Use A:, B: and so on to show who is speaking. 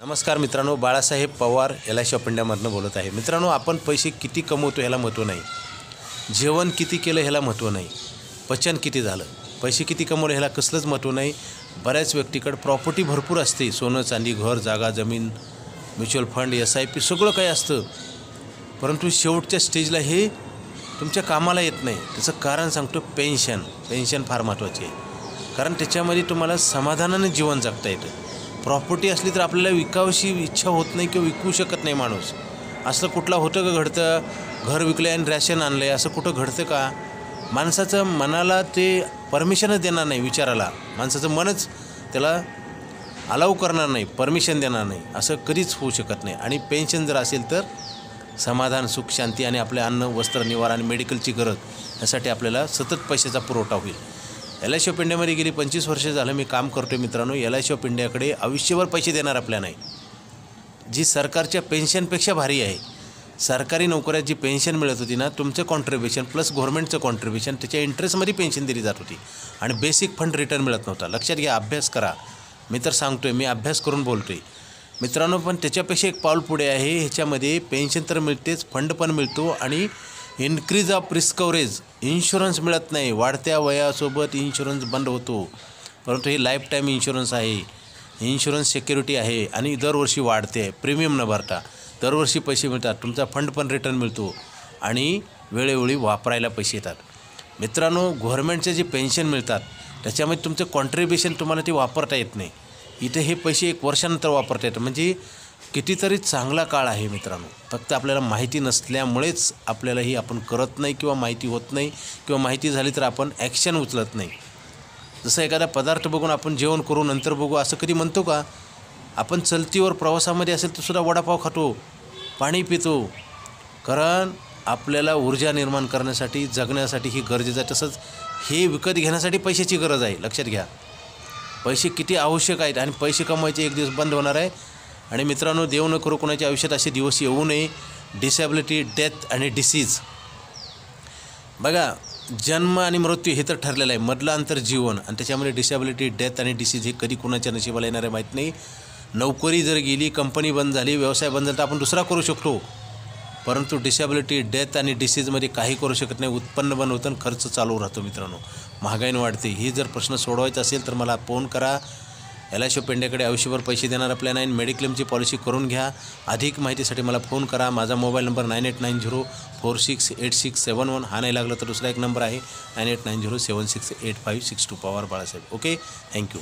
A: नमस्कार मित्रांनो, Balasaheb Pawar LIC of इंडियामधनं बोलत आहे। मित्रांनो, आपण पैसे किती कमवतो ह्याला महत्त्व नाही, जेवण किती केलं ह्याला महत्त्व नाही, पचन किती झालं, पैसे किती कमवले ह्याला कसलंच महत्त्व नाही। बऱ्याच व्यक्तीकडे प्रॉपर्टी भरपूर असते, सोनं चांदी, घर जागा जमीन, म्युच्युअल फंड, SIP सगळं काही असतं, परंतु शेवटच्या स्टेजला हे तुमच्या कामाला येत नाही। त्याचं कारण सांगतो, पेन्शन फार महत्त्वाची आहे, कारण त्याच्यामध्ये तुम्हाला समाधानाने जीवन जगता येतं। प्रॉपर्टी असली तर आपल्याला विकावशी इच्छा होत नाही किंवा विकू शकत नाही माणूस। असं कुठला होतं का घडतं, घर विकलं आणि रॅशन आणलं आहे असं कुठं घडतं का? माणसाचं मनाला ते परमिशनच देणार नाही, विचाराला माणसाचं मनच त्याला अलाव करणार नाही, परमिशन देणार नाही, असं कधीच होऊ शकत नाही। आणि पेन्शन जर असेल तर समाधान, सुख, शांती आणि आपले अन्न, वस्त्र, निवारा आणि मेडिकलची गरज यासाठी आपल्याला सतत पैशाचा पुरवठा होईल। LIC ऑफ इंडियामध्ये गेली 25 वर्ष झालं मी काम करतो मित्रांनो। LIC ऑफ इंडियाकडे आयुष्यभर पैसे देणार आपल्या नाही, जी सरकारच्या पेन्शनपेक्षा भारी आहे। सरकारी नोकऱ्यात जी पेन्शन मिळत होती ना, तुमचं कॉन्ट्रिब्युशन प्लस गव्हर्नमेंटचं कॉन्ट्रिब्युशन त्याच्या इंटरेस्टमध्ये पेन्शन दिली जात होती आणि बेसिक फंड रिटर्न मिळत नव्हता। लक्षात घ्या, अभ्यास करा, मी तर सांगतो आहे, मी अभ्यास करून बोलतो आहे मित्रांनो। पण त्याच्यापेक्षा एक पाऊल पुढे आहे, ह्याच्यामध्ये पेन्शन तर मिळतेच, फंड पण मिळतो आणि increase of risk coverage, insurance मिळत नाही, वाढत्या वयासोबत इन्शुरन्स बंद होतो, परंतु हे लाईफ टाईम इन्शुरन्स आहे, इन्शुरन्स सिक्युरिटी आहे आणि दरवर्षी वाढते, प्रीमियम न भरता दरवर्षी पैसे मिळतात, तुमचा फंड पण रिटर्न मिळतो आणि वेळोवेळी वापरायला पैसे येतात। मित्रांनो, गव्हर्नमेंटचे जे पेन्शन मिळतात त्याच्यामध्ये तुमचं कॉन्ट्रिब्युशन तुम्हाला ते वापरता येत नाही, इथे हे पैसे 1 वर्षानंतर वापरता येतात, म्हणजे कितीतरी चांगला काळ आहे मित्रांनो। फक्त आपल्याला माहिती नसल्यामुळेच आपल्यालाही आपण करत नाही किंवा माहिती होत नाही, किंवा माहिती झाली तर आपण ॲक्शन उचलत नाही। जसं एखादा पदार्थ बघून आपण जेवण करू नंतर बघू असं कधी म्हणतो का? आपण चलतीवर प्रवासामध्ये असेल तर सुद्धा वडापाव खातो, पाणी पितो, कारण आपल्याला ऊर्जा निर्माण करण्यासाठी, जगण्यासाठी ही गरजेचं आहे। तसंच हे विकत घेण्यासाठी पैशाची गरज आहे, लक्षात घ्या। पैसे किती आवश्यक आहेत आणि पैसे कमवायचे एक दिवस बंद होणार आहे। आणि मित्रांनो, देव न करू कोणाच्या आयुष्यात असे दिवस येऊ नये। डिसॅबिलिटी, डेथ आणि डिसीज, बघा, जन्म आणि मृत्यू हे तर ठरलेलं आहे, मधलं अंतर जीवन, आणि त्याच्यामध्ये डिसॅबिलिटी, डेथ आणि डिसीज हे कधी कोणाच्या नशिबाला येणार आहे माहीत नाही। नोकरी जर गेली, कंपनी बंद झाली, व्यवसाय बंद झाला तर आपण दुसरा करू शकतो, परंतु डिसॅबिलिटी, डेथ आणि डिसीजमध्ये काही करू शकत नाही। उत्पन्न बंद होतं, खर्च चालू राहतो मित्रांनो, महागाईने वाढते। ही जर प्रश्न सोडवायचा असेल तर मला फोन करा। LIC ऑफ इंडियाकडे आयुष्यभर पैसे देणार आपल्या नाही, मेडिक्लेमची पॉलिसी करून घ्या। अधिक माहितीसाठी मला फोन करा। माझा मोबाईल नंबर 9890468671। हा नाही लागला तर दुसरा एक नंबर आहे 9890768562 पवार बाळासाहेब। Okay, thank you.